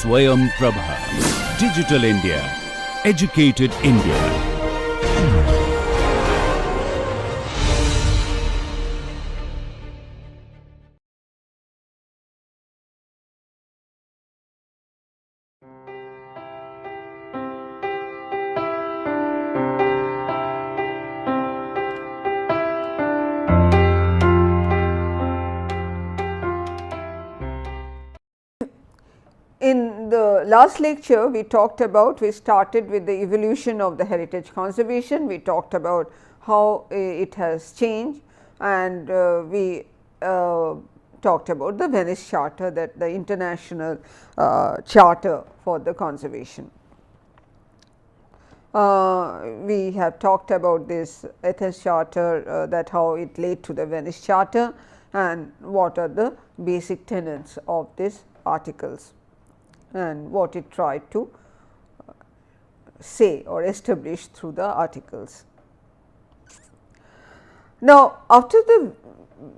SwayamPrabha. Digital India. Educated India. In the last lecture, we started with the evolution of the heritage conservation. We talked about how it has changed, and we talked about the Venice Charter, that the international charter for the conservation. We have talked about this Athens Charter, that how it led to the Venice Charter, and what are the basic tenets of these articles, and what it tried to say or establish through the articles. Now, after the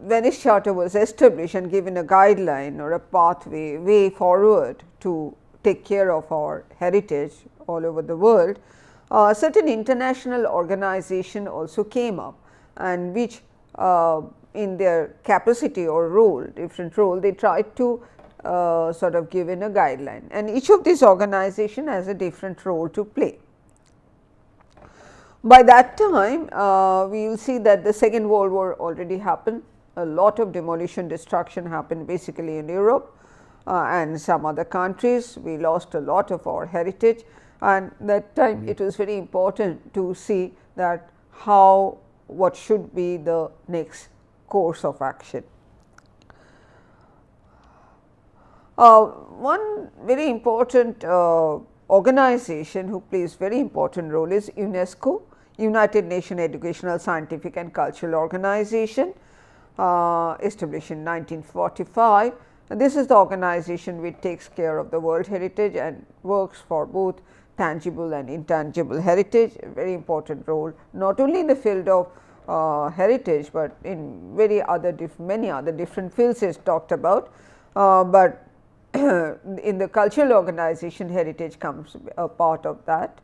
Venice Charter was established and given a guideline or a pathway way forward to take care of our heritage all over the world, certain international organization also came up, and which in their capacity or role, different role, they tried to sort of given a guideline, and each of these organization has a different role to play. By that time, we will see that the Second World War already happened. A lot of demolition, destruction happened basically in Europe and some other countries. We lost a lot of our heritage, and that time it was very important to see that what should be the next course of action. One very important organization who plays very important role is UNESCO, United Nations Educational, Scientific and Cultural Organization, established in 1945. And this is the organization which takes care of the world heritage and works for both tangible and intangible heritage, a very important role, not only in the field of heritage, but in many other different fields is talked about, but in the cultural organization, heritage comes a part of that.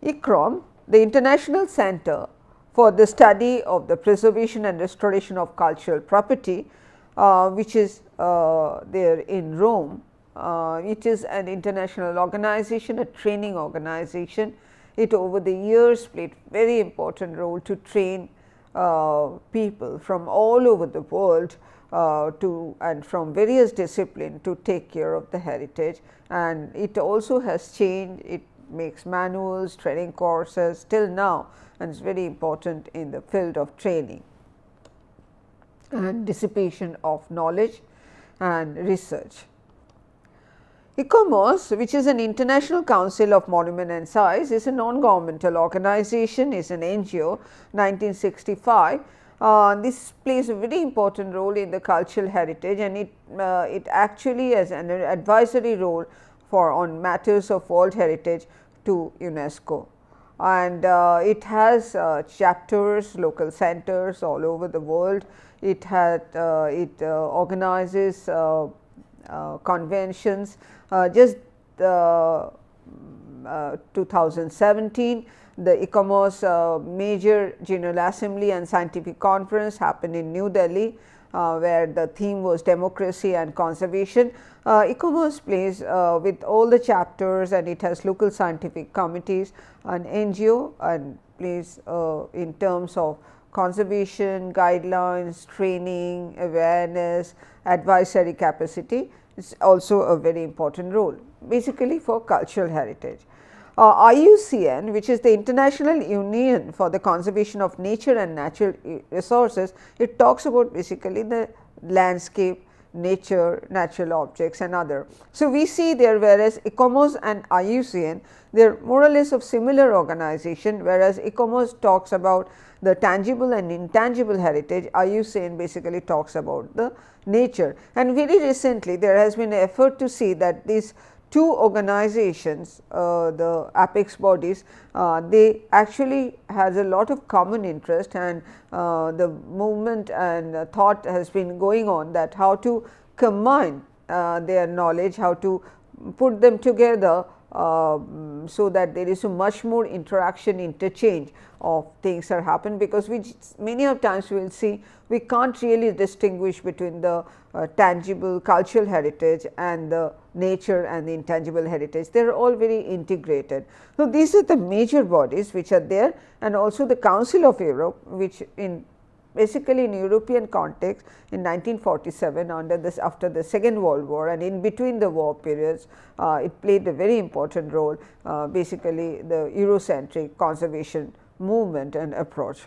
ICCROM, the International Center for the Study of the Preservation and Restoration of Cultural Property, which is there in Rome. It is an international organization, a training organization. It over the years played very important role to train people from all over the world and from various disciplines to take care of the heritage, and it also has changed. It makes manuals, training courses till now, and it's very important in the field of training and dissipation of knowledge and research. ICOMOS, which is an International Council of Monument and Sites, is a non-governmental organization, is an NGO, 1965. This plays a very important role in the cultural heritage, and it actually has an advisory role on matters of world heritage to UNESCO, and it has chapters, local centers all over the world. It organizes conventions. Just 2017, the ICOMOS major General Assembly and Scientific Conference happened in New Delhi, where the theme was democracy and conservation. ICOMOS plays with all the chapters, and it has local scientific committees, an NGO, and plays in terms of conservation, guidelines, training, awareness, advisory capacity. It's also a very important role basically for cultural heritage. IUCN, which is the International Union for the Conservation of Nature and Natural Resources, it talks about basically the landscape, nature, natural objects and other. So, we see there, whereas ICOMOS and IUCN, they are more or less of similar organization, whereas ICOMOS talks about the tangible and intangible heritage, IUCN basically talks about the nature. And very recently there has been an effort to see that these two organizations, the apex bodies, they actually has a lot of common interest, and the movement and thought has been going on that how to combine their knowledge, how to put them together so that there is a much more interaction, interchange of things are happen, because we many of times we will see we can't really distinguish between the tangible cultural heritage and the nature and the intangible heritage. They are all very integrated. So, these are the major bodies which are there, and also the Council of Europe, which in basically in European context in 1947 under this, after the Second World War and in between the war periods, it played a very important role, basically the Eurocentric conservation movement and approach.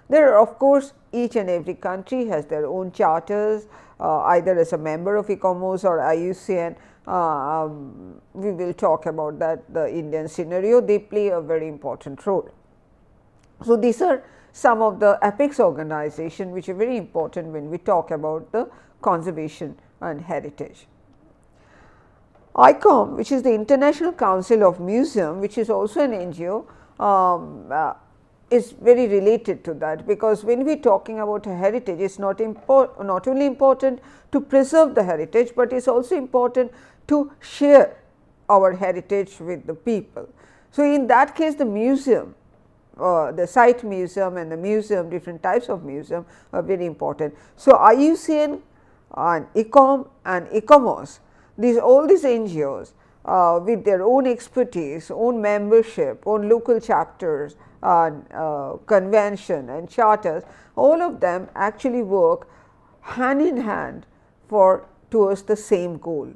There are of course, each and every country has their own charters, either as a member of ICOMOS or IUCN. We will talk about that, the Indian scenario, they play a very important role. So, these are some of the apex organization which are very important when we talk about the conservation and heritage. ICOM, which is the International Council of Museum, which is also an NGO, is very related to that, because when we are talking about a heritage, it is not only important to preserve the heritage, but it is also important to share our heritage with the people. So, in that case the museum, the site museum and the museum, different types of museum are very important. So, IUCN and ICOM and ICOMOS, all these NGOs with their own expertise, own membership, own local chapters, convention and charters, all of them actually work hand in hand towards the same goal,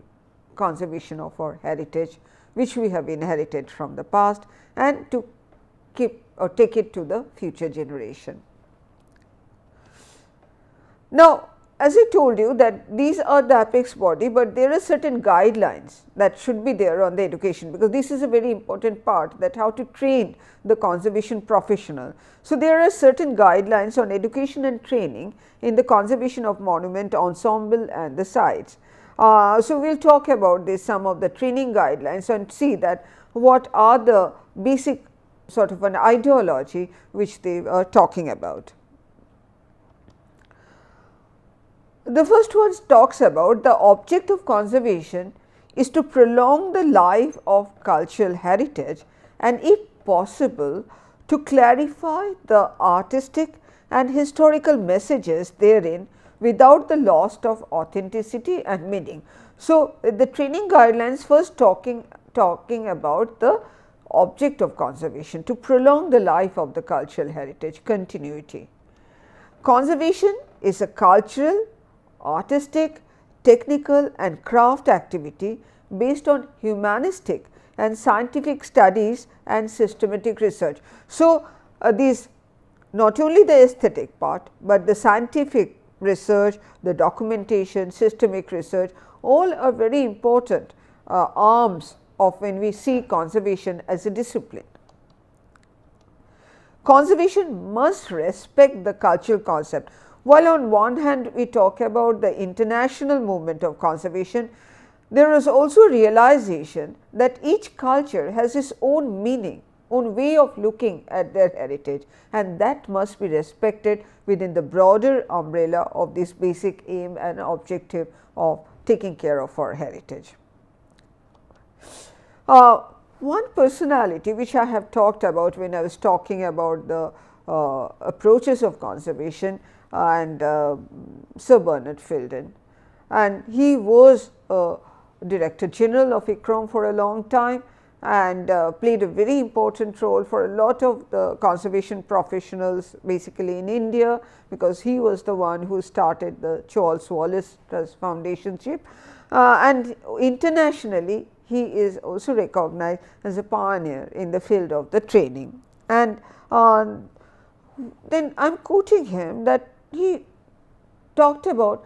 conservation of our heritage, which we have inherited from the past, and to keep or take it to the future generation. Now, as I told you that these are the apex body, but there are certain guidelines that should be there on the education, because this is a very important part, that how to train the conservation professional. So, there are certain guidelines on education and training in the conservation of monument ensemble and the sites. So, we will talk about this, some of the training guidelines, and see that what are the basic sort of an ideology which they are talking about. The first one talks about the object of conservation is to prolong the life of cultural heritage, and if possible to clarify the artistic and historical messages therein without the loss of authenticity and meaning. So, the training guidelines first talking about the object of conservation, to prolong the life of the cultural heritage, continuity. Conservation is a cultural, artistic, technical and craft activity based on humanistic and scientific studies and systematic research. So, these not only the aesthetic part, but the scientific research, the documentation, systemic research, all are very important arms of when we see conservation as a discipline. Conservation must respect the cultural concept. While on one hand we talk about the international movement of conservation, there is also realization that each culture has its own meaning, own way of looking at their heritage, and that must be respected within the broader umbrella of this basic aim and objective of taking care of our heritage. One personality which I have talked about when I was talking about the approaches of conservation, and Sir Bernard Filden, and he was Director General of ICROM for a long time, and played a very important role for a lot of the conservation professionals basically in India, because he was the one who started the Charles Wallace Trust Foundationship, and internationally he is also recognized as a pioneer in the field of the training. And then I am quoting him that he talked about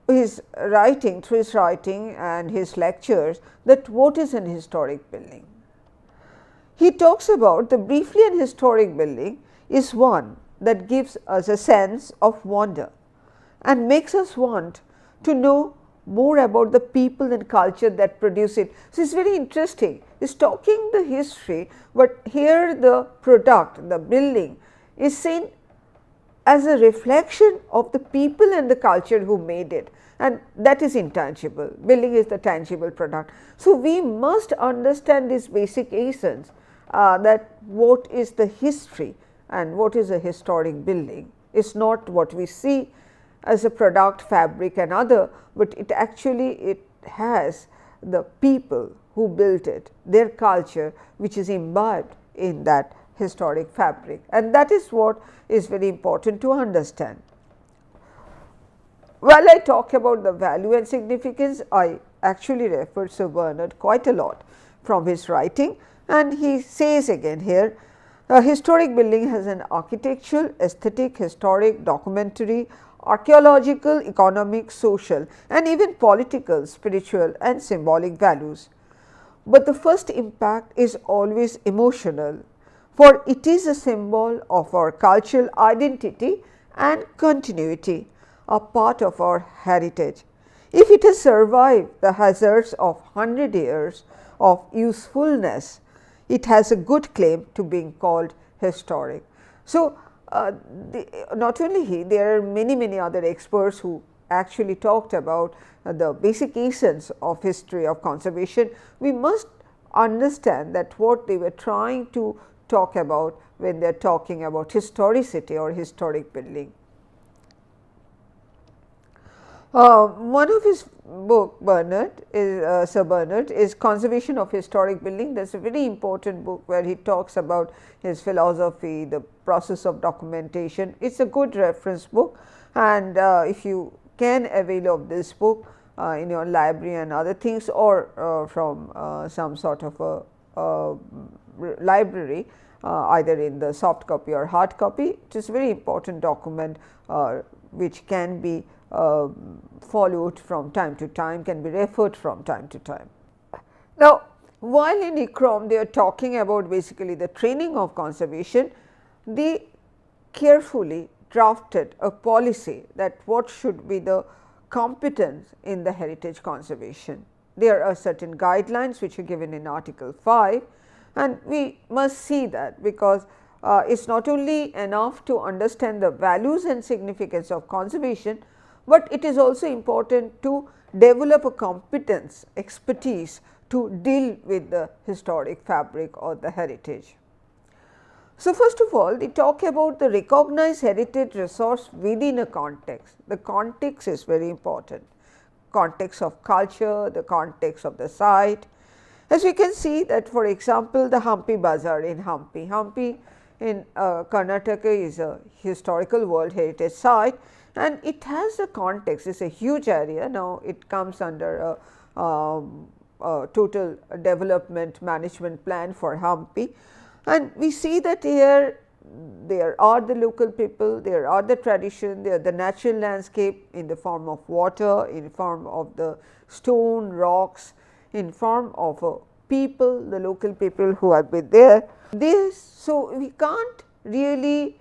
his writing, through his writing and his lectures, that what is an historic building. He talks about the briefly an historic building is one that gives us a sense of wonder and makes us want to know more about the people and culture that produce it. So, it is very interesting. He is talking the history, but here the product, the building is seen as a reflection of the people and the culture who made it, and that is intangible. Building is the tangible product. So, we must understand this basic essence, that what is the history and what is a historic building. It is not what we see as a product, fabric and other, but it has the people who built it, their culture which is imbibed in that historic fabric, and that is what is very important to understand. While I talk about the value and significance, I actually refer Sir Bernard quite a lot from his writing, and he says again here, a historic building has an architectural, aesthetic, historic, documentary, archaeological, economic, social and even political, spiritual and symbolic values. But the first impact is always emotional, for it is a symbol of our cultural identity and continuity, a part of our heritage. If it has survived the hazards of 100 years of usefulness, it has a good claim to being called historic. So, not only he, there are many other experts who actually talked about the basic essence of history of conservation. We must understand that what they were trying to talk about when they are talking about historicity or historic building. One of his book, Sir Bernard, is Conservation of Historic Building. That is a very important book where he talks about his philosophy, the process of documentation. It is a good reference book, and if you can avail of this book in your library and other things, or from some sort of a library, either in the soft copy or hard copy, it is a very important document which can be followed from time to time, can be referred from time to time. Now, while in ICCROM they are talking about basically the training of conservation, they carefully drafted a policy that what should be the competence in the heritage conservation. There are certain guidelines which are given in Article 5, and we must see that, because it is not only enough to understand the values and significance of conservation, but it is also important to develop a competence, expertise to deal with the historic fabric or the heritage. So, first of all, they talk about the recognized heritage resource within a context. The context is very important, context of culture, the context of the site. As we can see that, for example, the Hampi Bazaar in Hampi. Hampi in Karnataka is a historical World Heritage Site, and it has a context. It is a huge area. Now, it comes under a total development management plan for Hampi, and we see that here there are the local people, there are the tradition, there are the natural landscape in the form of water, in form of the stone, rocks, in form of people, the local people who have been there. So, we can't really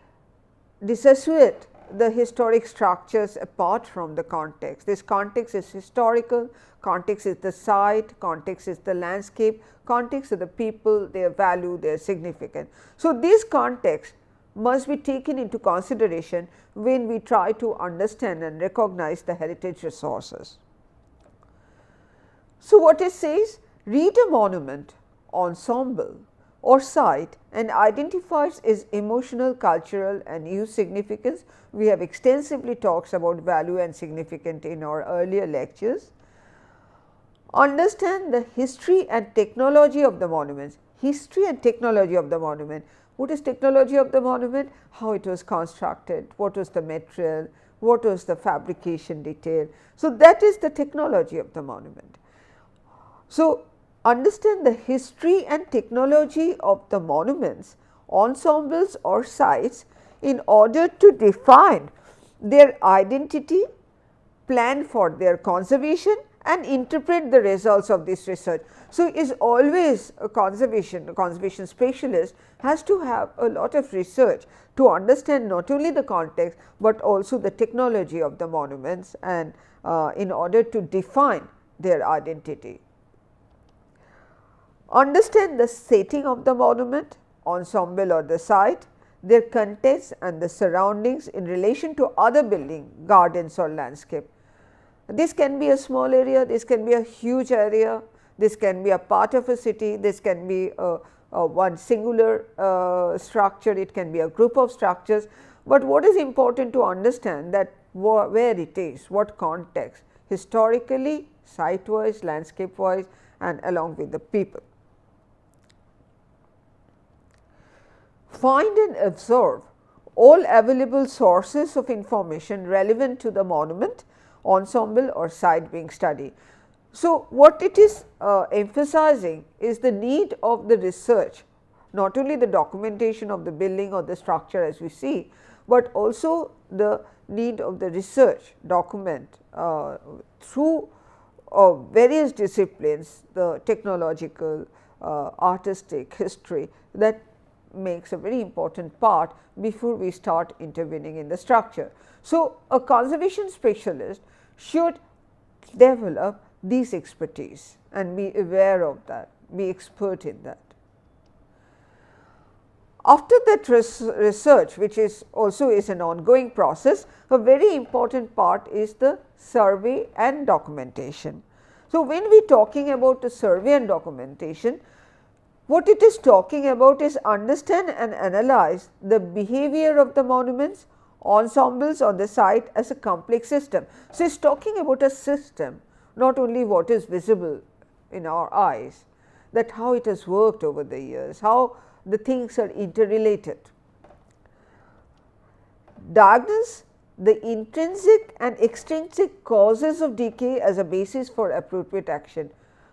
dissociate the historic structures apart from the context. This context is historical, context is the site, context is the landscape, context is the people, their value, their significance. So, this context must be taken into consideration when we try to understand and recognize the heritage resources. So, what it says? Read a monument, ensemble or site and identifies its emotional, cultural and use significance. We have extensively talked about value and significance in our earlier lectures. Understand the history and technology of the monuments. History and technology of the monument. What is technology of the monument? How it was constructed, what was the material, what was the fabrication detail. So, that is the technology of the monument. So, understand the history and technology of the monuments, ensembles or sites in order to define their identity, plan for their conservation and interpret the results of this research. So, is always a conservation specialist has to have a lot of research to understand not only the context, but also the technology of the monuments, and in order to define their identity. Understand the setting of the monument, ensemble or the site, their contents and the surroundings in relation to other building, gardens or landscape. This can be a small area, this can be a huge area, this can be a part of a city, this can be one singular structure, it can be a group of structures. But what is important to understand that where it is, what context, historically, site wise, landscape wise, and along with the people. Find and absorb all available sources of information relevant to the monument, ensemble or site being studied. So, what it is emphasizing is the need of the research, not only the documentation of the building or the structure as we see, but also the need of the research document through various disciplines, the technological, artistic, history, that makes a very important part before we start intervening in the structure. So, a conservation specialist should develop these expertise and be aware of that, be expert in that. After that research, which is also is an ongoing process, a very important part is the survey and documentation. So, when we are talking about the survey and documentation, what it is talking about is understand and analyze the behavior of the monuments, ensembles on the site as a complex system. So, it is talking about a system, not only what is visible in our eyes, that how it has worked over the years, how the things are interrelated. Diagnose the intrinsic and extrinsic causes of decay as a basis for appropriate action.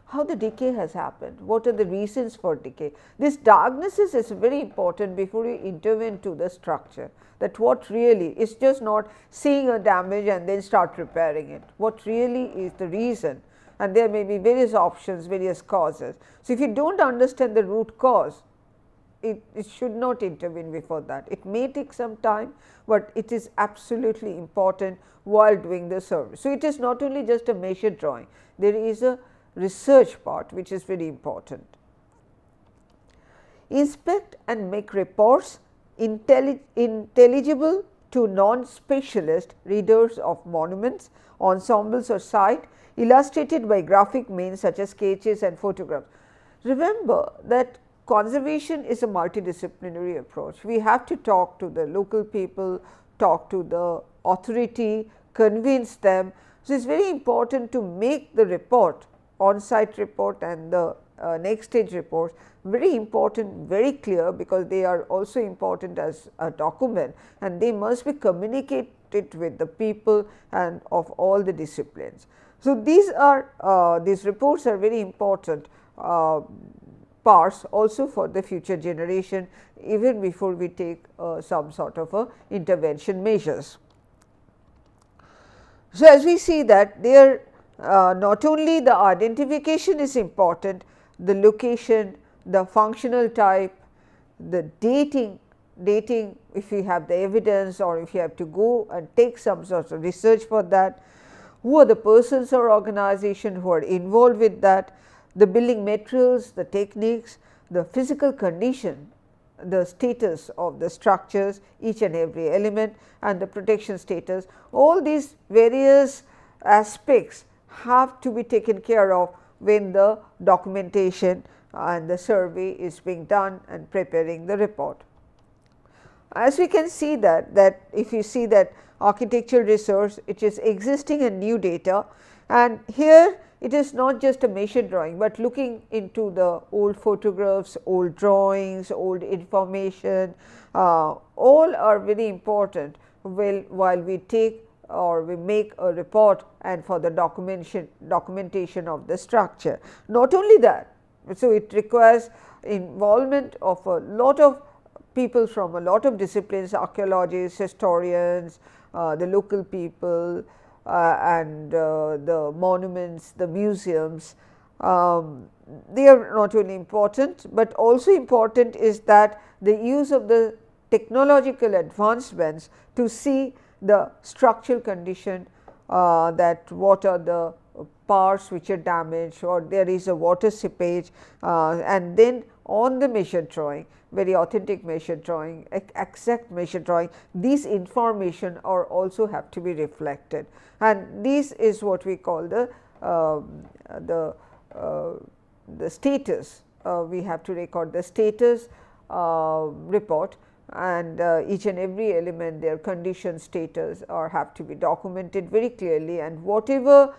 How the decay has happened, what are the reasons for decay. This diagnosis is very important before you intervene to the structure, that what really is just not seeing a damage and then start repairing it, what really is the reason, and there may be various options, various causes. So, if you do not understand the root cause, it should not intervene before that. It may take some time, but it is absolutely important while doing the survey. So, it is not only just a measure drawing, there is a research part which is very important. Inspect and make reports intelligible to non-specialist readers of monuments, ensembles or site, illustrated by graphic means such as sketches and photographs. Remember that conservation is a multidisciplinary approach. We have to talk to the local people, talk to the authority, convince them. So, it is very important to make the report, on-site report and the next stage reports very important, very clear, because they are also important as a document and they must be communicated with the people and of all the disciplines. So, these reports are very important parts also for the future generation, even before we take some sort of intervention measures. So, as we see that there not only the identification is important, the location, the functional type, the dating if you have the evidence or if you have to go and take some sort of research for that, who are the persons or organization who are involved with that, the building materials, the techniques, the physical condition, the status of the structures, each and every element, and the protection status, all these various aspects have to be taken care of when the documentation and the survey is being done and preparing the report. As we can see that if you see that architectural research, it is existing and new data, and here it is not just a measure drawing, but looking into the old photographs, old drawings, old information, all are very important while we take or we make a report and for the documentation of the structure. Not only that, so it requires involvement of a lot of people from a lot of disciplines, archaeologists, historians, the local people, and the monuments, the museums. They are not only important, but also important is that the use of the technological advancements to see the structural condition, that what are the parts which are damaged or there is a water seepage, and then on the measure drawing very authentic measure drawing, exact measure drawing, these information are also have to be reflected, and this is what we call the status. We have to record the status report, and each and every element, their condition, status or have to be documented very clearly, and whatever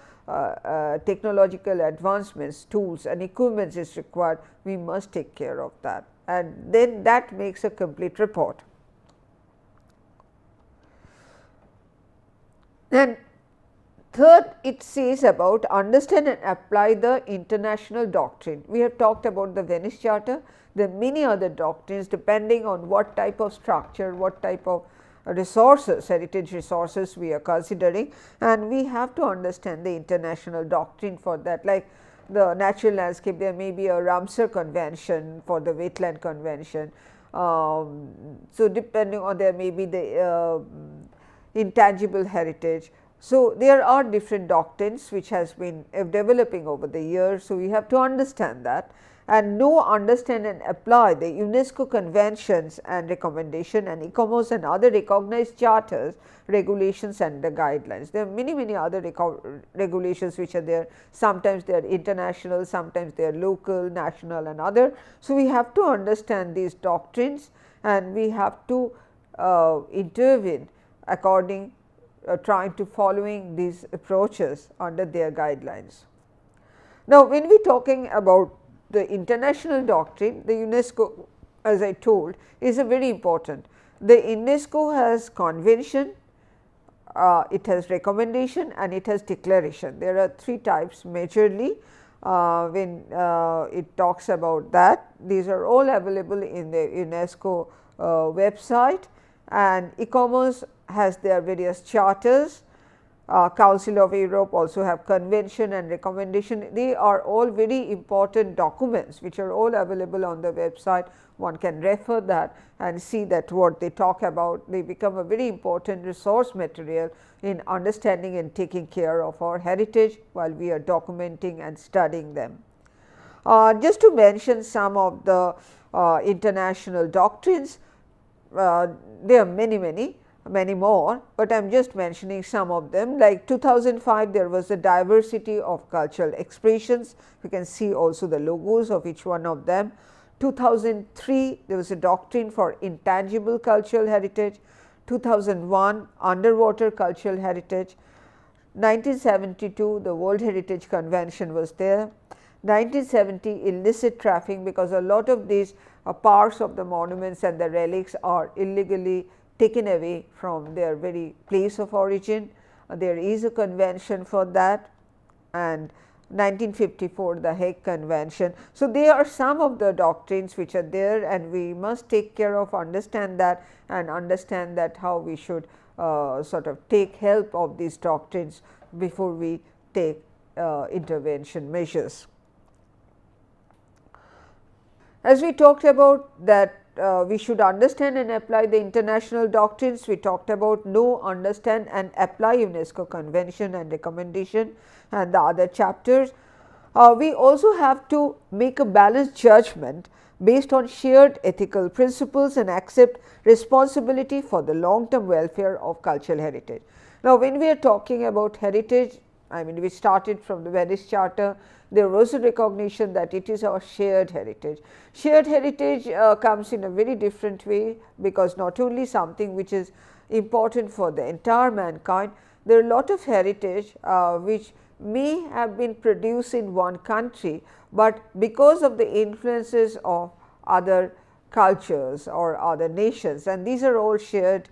technological advancements, tools and equipments is required, we must take care of that, and then that makes a complete report. And third, it says about understand and apply the international doctrine. We have talked about the Venice Charter. There are many other doctrines depending on what type of structure, what type of resources, heritage resources we are considering, and we have to understand the international doctrine for that. Like the natural landscape, there may be a Ramsar Convention for the Wetland Convention. So, depending on, there may be the intangible heritage. So, there are different doctrines which has been developing over the years. So, we have to understand that and know, understand and apply the UNESCO conventions and recommendation and ICOMOS and other recognized charters, regulations and the guidelines. There are many other regulations which are there, sometimes they are international, sometimes they are local, national and other. So, we have to understand these doctrines and we have to intervene according trying to following these approaches under their guidelines. Now, when we talking about the international doctrine, the UNESCO, as I told, is a very important. The UNESCO has convention, it has recommendation and it has declaration. There are three types majorly when it talks about that. These are all available in the UNESCO website, and ICOMOS has their various charters. Council of Europe also have convention and recommendation. They are all very important documents which are all available on the website. One can refer that and see that what they talk about. They become a very important resource material in understanding and taking care of our heritage while we are documenting and studying them. Just to mention some of the international doctrines, there are many more, but I am just mentioning some of them. Like 2005, there was a diversity of cultural expressions. You can see also the logos of each one of them. 2003, there was a doctrine for intangible cultural heritage. 2001, underwater cultural heritage. 1972, the World Heritage Convention was there. 1970, illicit trafficking, because a lot of these parts of the monuments and the relics are illegally taken away from their very place of origin. There is a convention for that, and 1954 the Hague Convention. So, they are some of the doctrines which are there, and we must take care of, understand that, and understand that how we should sort of take help of these doctrines before we take intervention measures. As we talked about that we should understand and apply the international doctrines, we talked about know, understand and apply UNESCO convention and recommendation and the other chapters. We also have to make a balanced judgment based on shared ethical principles and accept responsibility for the long term welfare of cultural heritage. Now, when we are talking about heritage, I mean, we started from the Venice Charter. There was a recognition that it is our shared heritage. Shared heritage comes in a very different way, because not only something which is important for the entire mankind, there are a lot of heritage which may have been produced in one country, but because of the influences of other cultures or other nations, and these are all shared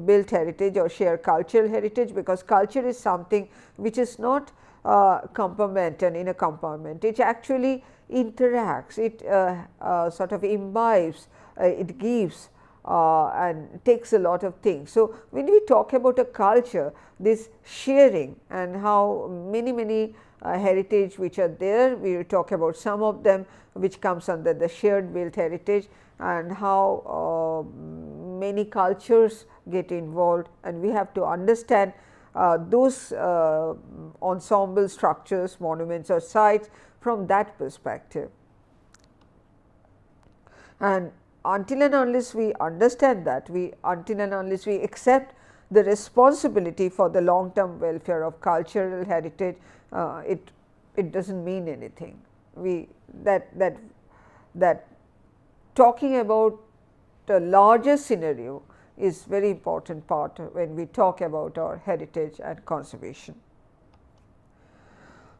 built heritage or shared cultural heritage, because culture is something which is not compartmented in a compartment. It actually interacts, it sort of imbibes, it gives and takes a lot of things. So, when we talk about a culture, this sharing and how many heritage which are there, we will talk about some of them which comes under the shared built heritage, and how many cultures get involved, and we have to understand those ensemble structures, monuments or sites from that perspective. And until and unless we understand that, until and unless we accept the responsibility for the long term welfare of cultural heritage, it does not mean anything. That talking about the larger scenario is very important part when we talk about our heritage and conservation.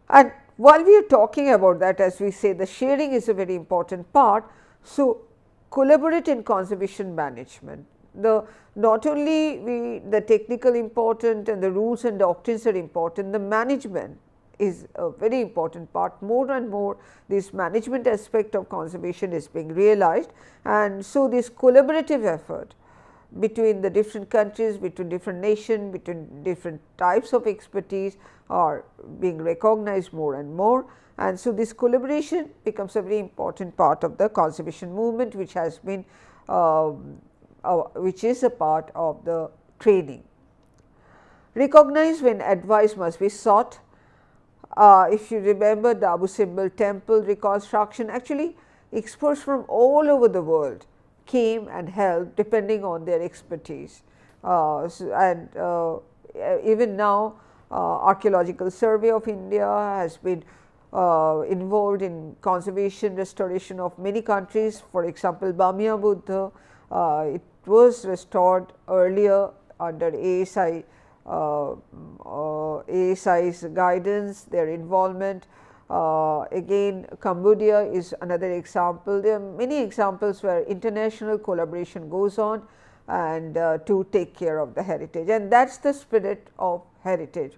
And while we are talking about that, as we say, the sharing is a very important part. So, collaborate in conservation management. Not only the technical important and the rules and doctrines are important, the management is a very important part. More and more this management aspect of conservation is being realized, and so this collaborative effort between the different countries, between different nations, between different types of expertise are being recognized more and more. And so, this collaboration becomes a very important part of the conservation movement, which has been which is a part of the training. Recognize when advice must be sought. If you remember the Abu Simbel temple reconstruction, actually experts from all over the world came and helped depending on their expertise. Even now Archaeological Survey of India has been involved in conservation restoration of many countries. For example, Bamia Buddha, it was restored earlier under ASI's guidance, their involvement. Again, Cambodia is another example. There are many examples where international collaboration goes on and to take care of the heritage, and that is the spirit of heritage.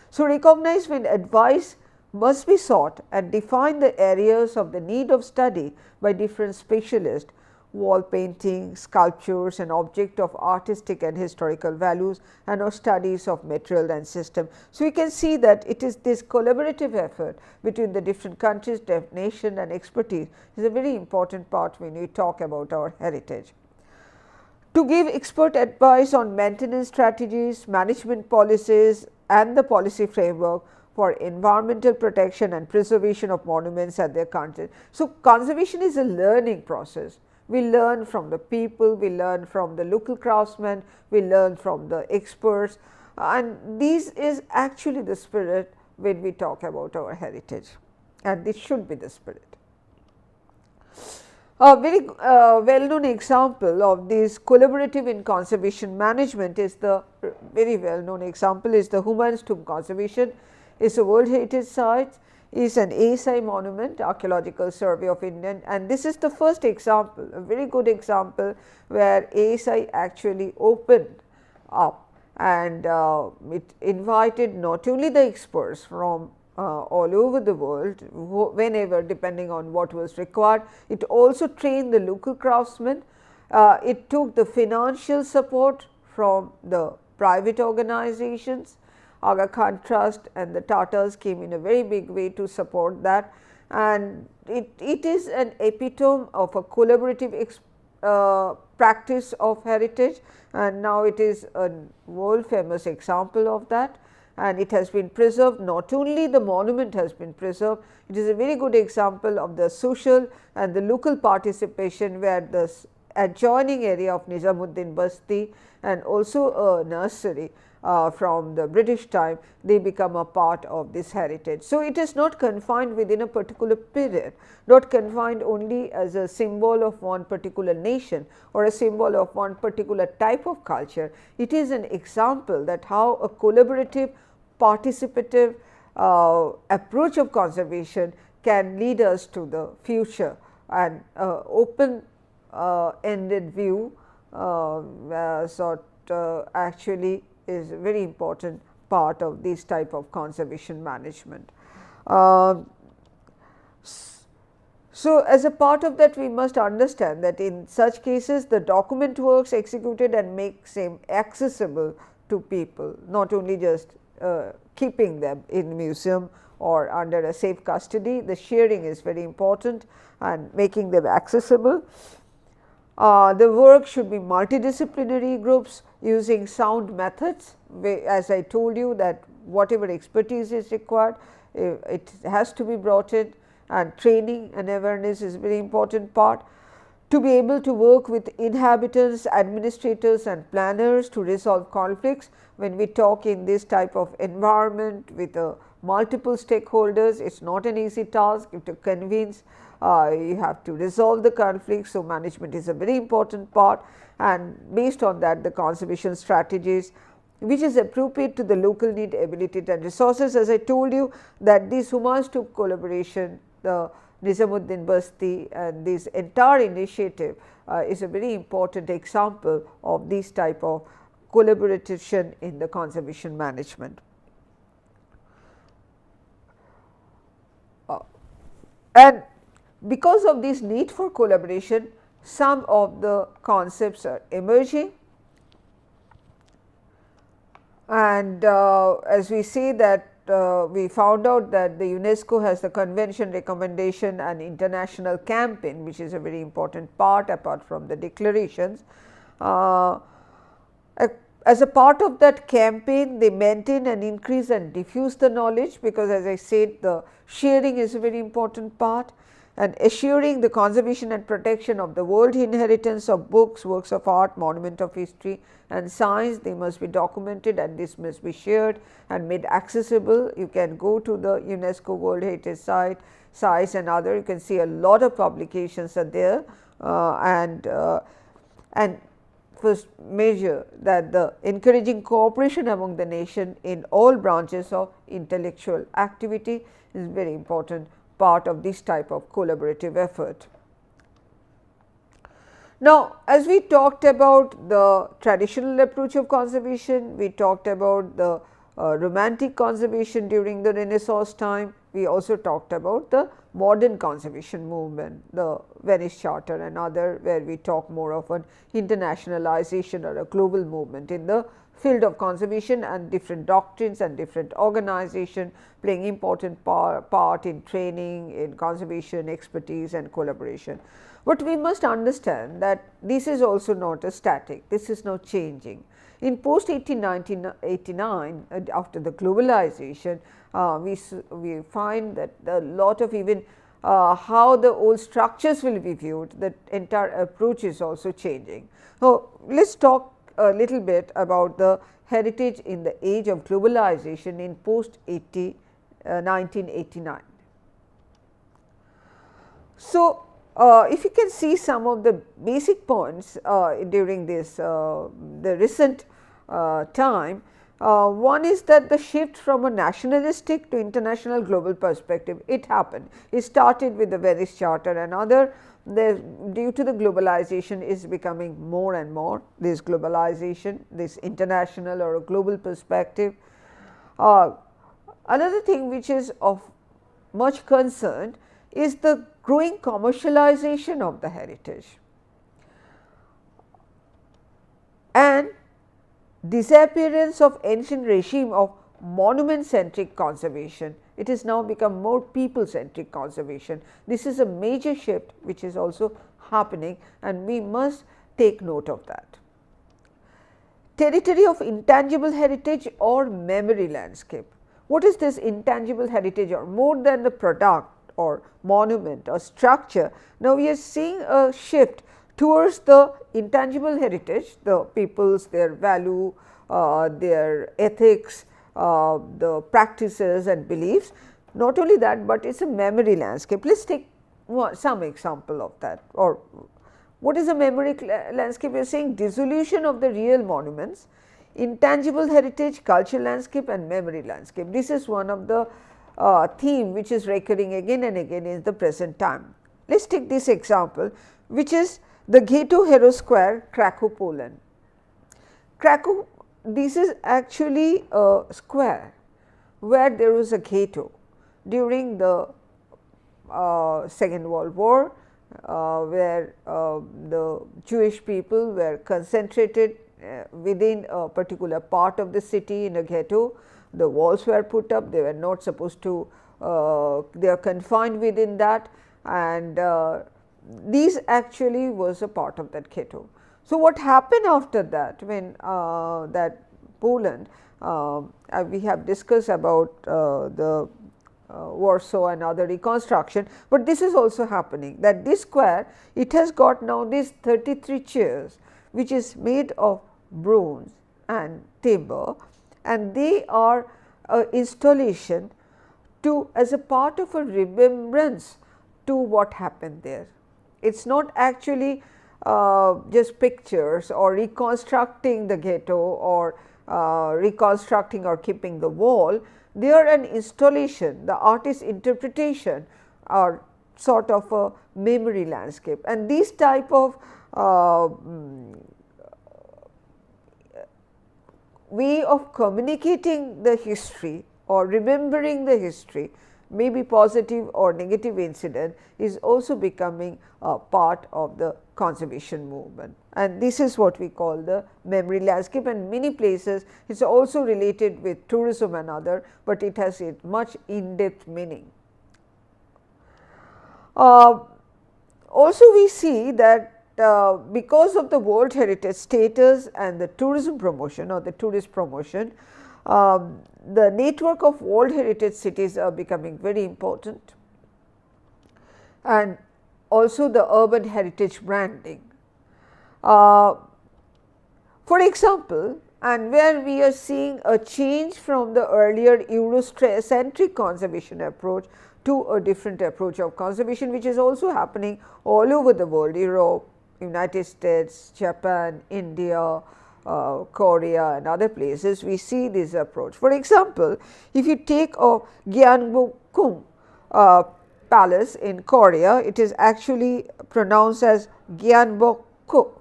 So, recognize when advice must be sought and define the areas of the need of study by different specialists. Wall painting, sculptures, and object of artistic and historical values, and or studies of material and system. So, we can see that it is this collaborative effort between the different countries, nation and expertise is a very important part when we talk about our heritage. To give expert advice on maintenance strategies, management policies and the policy framework for environmental protection and preservation of monuments and their content. So, conservation is a learning process. We learn from the people, we learn from the local craftsmen, we learn from the experts, and this is actually the spirit when we talk about our heritage, and this should be the spirit. A very well known example of this collaborative in conservation management is the very well known example is the Humayun's Tomb conservation. Is a World Heritage Site, is an ASI monument, Archaeological Survey of India, and this is the first example, a very good example where ASI actually opened up and it invited not only the experts from all over the world, whenever depending on what was required, it also trained the local craftsmen, it took the financial support from the private organizations. Aga Khan Trust and the Tatars came in a very big way to support that, and it is an epitome of a collaborative practice of heritage, and now it is a world famous example of that, and it has been preserved. Not only the monument has been preserved, it is a very good example of the social and the local participation, where the adjoining area of Nizamuddin Basti and also a nursery from the British time, they become a part of this heritage. So, it is not confined within a particular period, not confined only as a symbol of one particular nation or a symbol of one particular type of culture. It is an example that how a collaborative, participative approach of conservation can lead us to the future, and open ended view actually is a very important part of this type of conservation management. So, as a part of that, we must understand that in such cases the document works executed and makes them accessible to people, not only just keeping them in museum or under a safe custody. The sharing is very important and making them accessible. The work should be multidisciplinary groups using sound methods. As I told you that whatever expertise is required, it has to be brought in, and training and awareness is very important part. to be able to work with inhabitants, administrators and planners to resolve conflicts. When we talk in this type of environment with multiple stakeholders, it is not an easy task. You have to convince, you have to resolve the conflict. So, management is a very important part, and based on that the conservation strategies which is appropriate to the local need, ability and resources. As I told you that this Humayun's Tomb collaboration, the Nizamuddin Basti and this entire initiative is a very important example of this type of collaboration in the conservation management. And because of this need for collaboration, some of the concepts are emerging, and as we say that we found out that the UNESCO has the convention, recommendation and international campaign, which is a very important part apart from the declarations. As a part of that campaign, they maintain and increase and diffuse the knowledge, because as I said, the sharing is a very important part, and assuring the conservation and protection of the world inheritance of books, works of art, monument of history and science. They must be documented and this must be shared and made accessible. You can go to the UNESCO World Heritage sites and other, you can see a lot of publications are there, and first measure that the encouraging cooperation among the nation in all branches of intellectual activity is very important part of this type of collaborative effort. Now, as we talked about the traditional approach of conservation, we talked about the romantic conservation during the Renaissance time, we also talked about the modern conservation movement, the Venice Charter and other, where we talk more of an internationalization or a global movement in the field of conservation, and different doctrines and different organization playing important part in training, in conservation expertise and collaboration. But we must understand that this is also not a static, this is now changing. In post 1889, after the globalization, we find that a lot of even how the old structures will be viewed, the entire approach is also changing. So, let us talk a little bit about the heritage in the age of globalization in post 1989. So, if you can see some of the basic points during this the recent time, one is that the shift from a nationalistic to international global perspective, it happened. It started with the Venice Charter and other. Due to the globalization is becoming more and more this globalization, this international or a global perspective. Another thing which is of much concern is the growing commercialization of the heritage and disappearance of ancient regime of monument centric conservation. It has now become more people centric conservation. This is a major shift which is also happening, and we must take note of that. Territory of intangible heritage or memory landscape. What is this intangible heritage, or more than the product or monument or structure? Now, we are seeing a shift towards the intangible heritage, the people's, their value, their ethics, the practices and beliefs. Not only that, but it is a memory landscape. Let us take some example of that. Or what is a memory landscape? We are saying dissolution of the real monuments, intangible heritage, cultural landscape and memory landscape. This is one of the theme which is recurring again and again in the present time. Let us take this example, which is the Ghetto Hero Square, Krakow, Poland. Krakow, this is actually a square where there was a ghetto during the Second World War, where the Jewish people were concentrated within a particular part of the city in a ghetto. The walls were put up, they were not supposed to, they are confined within that, and these actually was a part of that ghetto. So, what happened after that, when that Poland, we have discussed about the Warsaw and other reconstruction, but this is also happening, that this square, it has got now these 33 chairs which is made of bronze and timber, and they are installation to as a part of a remembrance to what happened there. It is not actually just pictures or reconstructing the ghetto or reconstructing or keeping the wall. They are an installation, the artist's interpretation or sort of a memory landscape, and these type of way of communicating the history or remembering the history, maybe positive or negative incident, is also becoming a part of the conservation movement, and this is what we call the memory landscape. And many places it is also related with tourism and other, but it has a much in-depth meaning. Also we see that because of the World Heritage status and the tourism promotion or the tourist promotion, the network of World Heritage cities are becoming very important, and also the urban heritage branding. For example, and where we are seeing a change from the earlier Eurocentric conservation approach to a different approach of conservation, which is also happening all over the world, Europe, United States, Japan, India, Korea and other places, we see this approach. For example, if you take a Gyeongbokgung palace in Korea, it is actually pronounced as Gyeongbokgung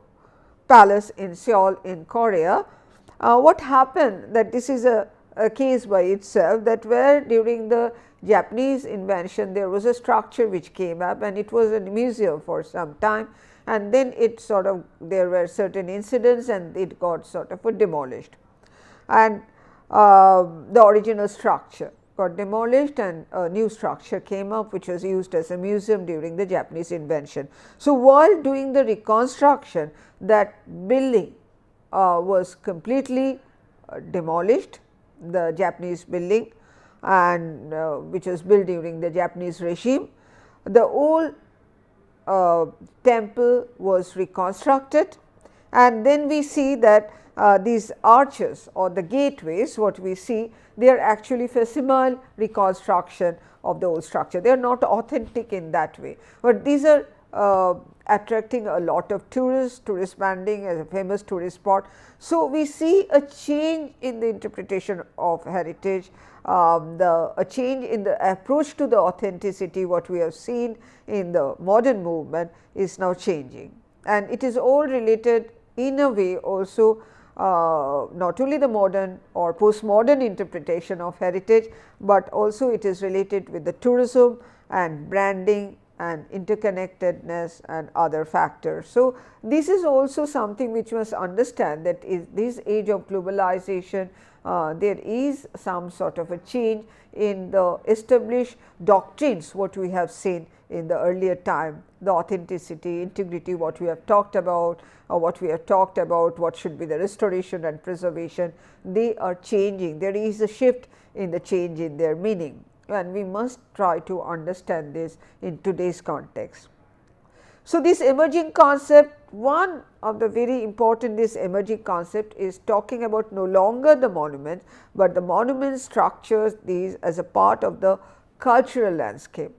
palace in Seoul in Korea. What happened, that this is a case by itself, that where during the Japanese invention there was a structure which came up and it was a museum for some time, and then it sort of, there were certain incidents and it got sort of demolished, and the original structure got demolished and a new structure came up which was used as a museum during the Japanese invention. So, while doing the reconstruction, that building was completely demolished, the Japanese building, and which was built during the Japanese regime. The old temple was reconstructed, and then we see that these arches or the gateways, what we see, they are actually facsimile reconstruction of the old structure. They are not authentic in that way, but these are attracting a lot of tourists, tourist branding as a famous tourist spot. So, we see a change in the interpretation of heritage, a change in the approach to the authenticity. What we have seen in the modern movement is now changing, and it is all related in a way also not only the modern or postmodern interpretation of heritage, but also it is related with the tourism and branding and interconnectedness and other factors. So, this is also something which must understand, that is this age of globalization, there is some sort of a change in the established doctrines what we have seen in the earlier time, the authenticity, integrity what we have talked about, or what we have talked about, what should be the restoration and preservation, they are changing. There is a shift in the change in their meaning, and we must try to understand this in today's context. So, this emerging concept, one of the very important this emerging concept is talking about no longer the monuments, but the monument structures these as a part of the cultural landscape.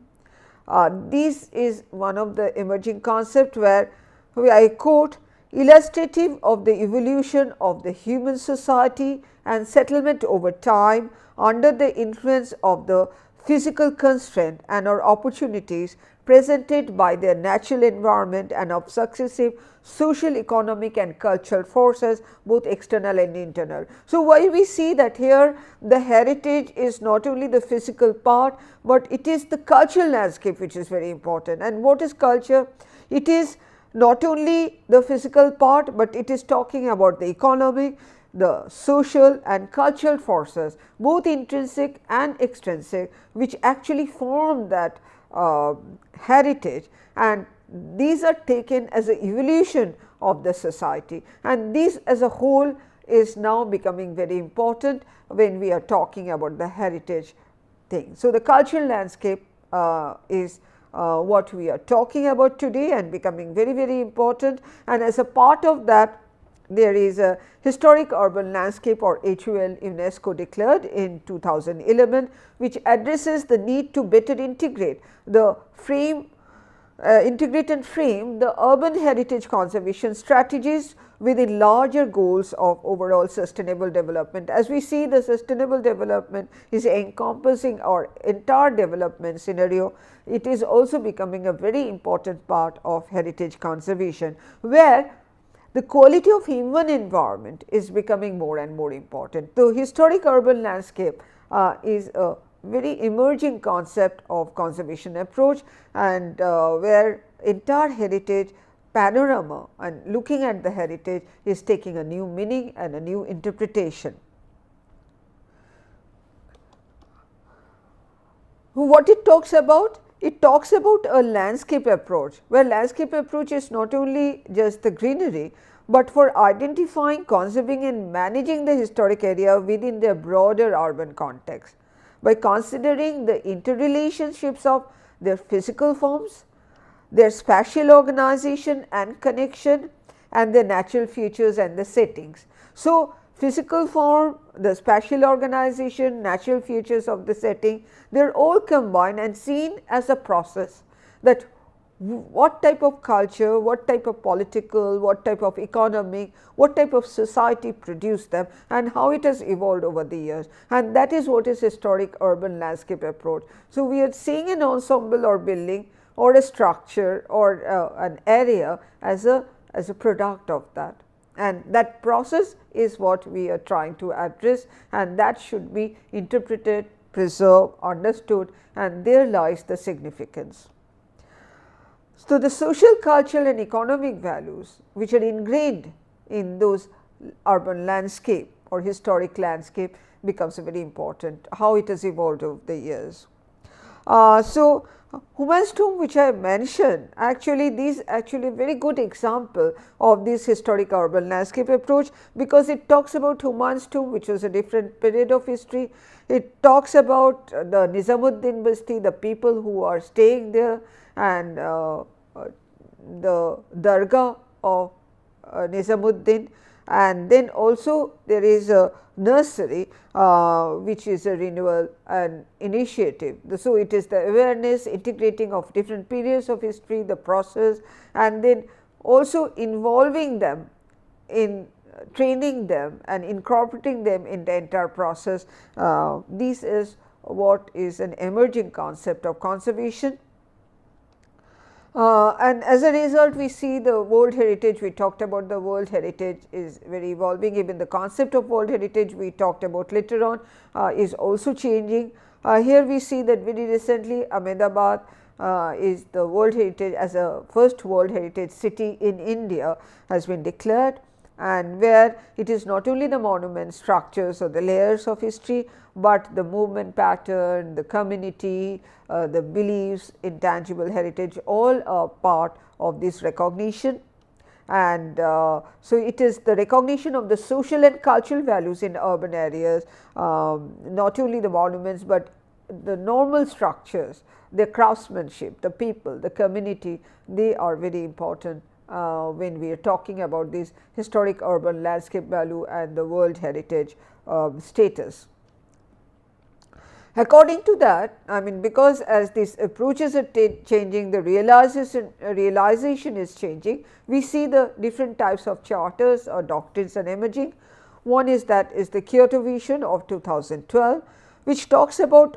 This is one of the emerging concept where I quote, illustrative of the evolution of the human society and settlement over time under the influence of the physical constraint and or opportunities presented by their natural environment and of successive social, economic and cultural forces, both external and internal. So, why we see that here the heritage is not only the physical part, but it is the cultural landscape which is very important. And what is culture? It is not only the physical part, but it is talking about the economic, the social and cultural forces, both intrinsic and extrinsic, which actually form that heritage, and these are taken as an evolution of the society, and this as a whole is now becoming very important when we are talking about the heritage thing. So, the cultural landscape is what we are talking about today and becoming very, very important, and as a part of that there is a historic urban landscape or HUL UNESCO declared in 2011, which addresses the need to better integrate the integrate and frame the urban heritage conservation strategies within larger goals of overall sustainable development. As we see, the sustainable development is encompassing our entire development scenario. It is also becoming a very important part of heritage conservation, where the quality of human environment is becoming more and more important. The historic urban landscape is a very emerging concept of conservation approach, and where entire heritage panorama and looking at the heritage is taking a new meaning and a new interpretation. What it talks about? It talks about a landscape approach, where landscape approach is not only just the greenery, but for identifying, conserving and managing the historic area within their broader urban context, by considering the interrelationships of their physical forms, their spatial organization and connection, and their natural features and the settings. So, physical form, the spatial organization, natural features of the setting, they are all combined and seen as a process, that what type of culture, what type of political, what type of economic, what type of society produced them, and how it has evolved over the years, and that is what is historic urban landscape approach. So, we are seeing an ensemble or building or a structure or an area as a product of that, and that process is what we are trying to address, and that should be interpreted, preserved, understood, and there lies the significance. So, the social, cultural and economic values which are ingrained in those urban landscape or historic landscape becomes very important, how it has evolved over the years. So, Human's tomb, which I mentioned, actually these actually very good example of this historic urban landscape approach, because it talks about Human's tomb, which was a different period of history. It talks about the Nizamuddin Basti, the people who are staying there, and the Dargah of Nizamuddin, and then also there is a nursery which is a renewal and initiative. So, it is the awareness integrating of different periods of history, the process, and then also involving them in training them and incorporating them in the entire process. This is what is an emerging concept of conservation. And as a result, we see the world heritage. We talked about the world heritage is very evolving. Even the concept of world heritage we talked about later on is also changing. Here we see that very recently Ahmedabad is the world heritage as a first world heritage city in India has been declared, and where it is not only the monument structures or the layers of history, but the movement pattern, the community, the beliefs, intangible heritage, all are part of this recognition. And so, it is the recognition of the social and cultural values in urban areas, not only the monuments, but the normal structures, the craftsmanship, the people, the community, they are very important when we are talking about this historic urban landscape value and the world heritage status. According to that, I mean, because as these approaches are changing, the realization is changing, we see the different types of charters or doctrines are emerging. One is that is the Kyoto Vision of 2012, which talks about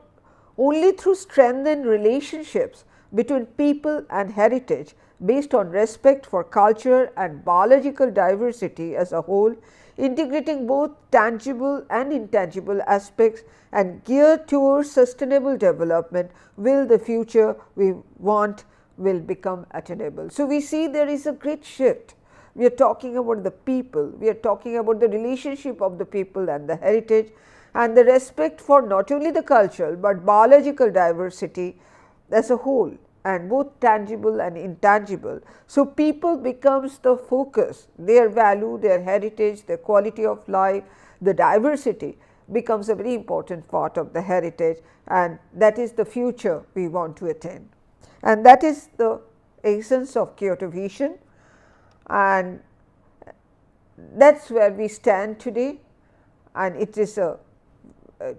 only through strengthened relationships between people and heritage based on respect for culture and biological diversity as a whole, integrating both tangible and intangible aspects and geared towards sustainable development, will the future we want will become attainable. So, we see there is a great shift. We are talking about the people, we are talking about the relationship of the people and the heritage, and the respect for not only the cultural, but biological diversity as a whole, and both tangible and intangible. So, people becomes the focus, their value, their heritage, their quality of life, the diversity becomes a very important part of the heritage, and that is the future we want to attain. And that is the essence of Kyoto Vision, and that is where we stand today, and it is a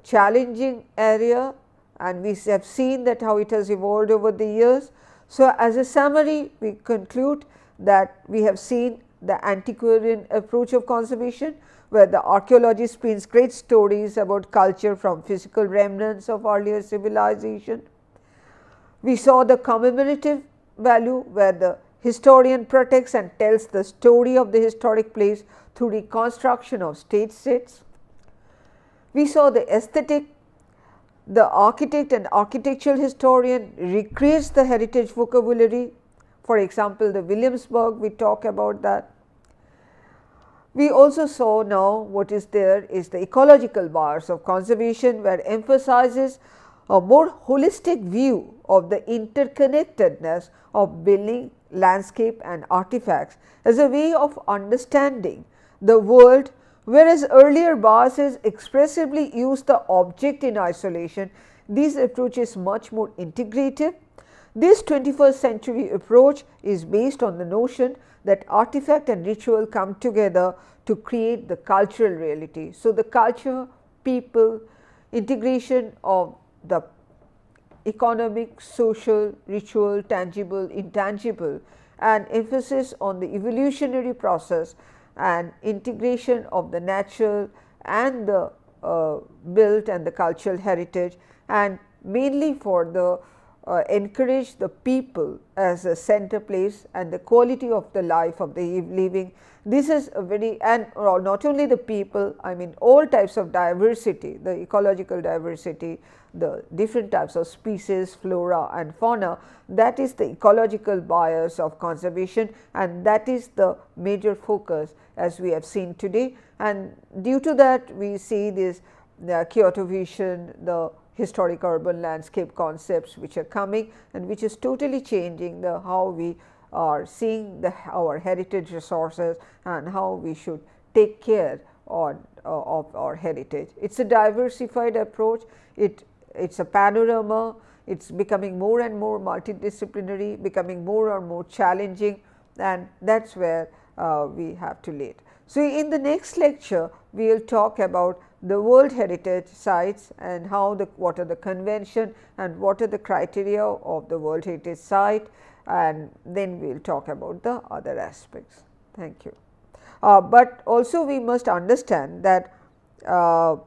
challenging area, and we have seen that how it has evolved over the years. So, as a summary, we conclude that we have seen the antiquarian approach of conservation, where the archaeology spins great stories about culture from physical remnants of earlier civilization. We saw the commemorative value, where the historian protects and tells the story of the historic place through reconstruction of state sets. We saw the aesthetic. The architect and architectural historian recreates the heritage vocabulary. For example, the Williamsburg, we talk about that. We also saw now what is there is the ecological bars of conservation, where emphasizes a more holistic view of the interconnectedness of building, landscape and artifacts as a way of understanding the world. Whereas earlier biases expressively used the object in isolation, this approach is much more integrative. This 21st century approach is based on the notion that artifact and ritual come together to create the cultural reality. So, the culture, people, integration of the economic, social, ritual, tangible, intangible, and emphasis on the evolutionary process and integration of the natural and the built and the cultural heritage, and mainly for the encourage the people as a center place and the quality of the life of the living. This is a very, and not only the people, I mean all types of diversity, the ecological diversity, the different types of species, flora and fauna, that is the ecological bias of conservation, and that is the major focus as we have seen today. And due to that, we see this Kyoto Vision, the historic urban landscape concepts which are coming and which is totally changing the how we are seeing our heritage resources and how we should take care of our heritage. It is a diversified approach, it is a panorama, it is becoming more and more multidisciplinary, becoming more and more challenging, and that is where we have to lead. So, in the next lecture, we will talk about the World Heritage Sites and how what are the convention and what are the criteria of the World Heritage Site, and then we will talk about the other aspects. Thank you. But also we must understand that it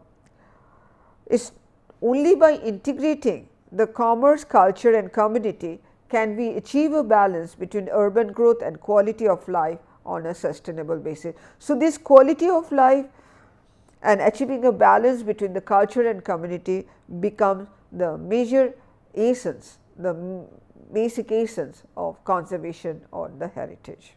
is only by integrating the commerce, culture and community can we achieve a balance between urban growth and quality of life on a sustainable basis. So, this quality of life and achieving a balance between the culture and community becomes the major essence, the basic essence of conservation or the heritage.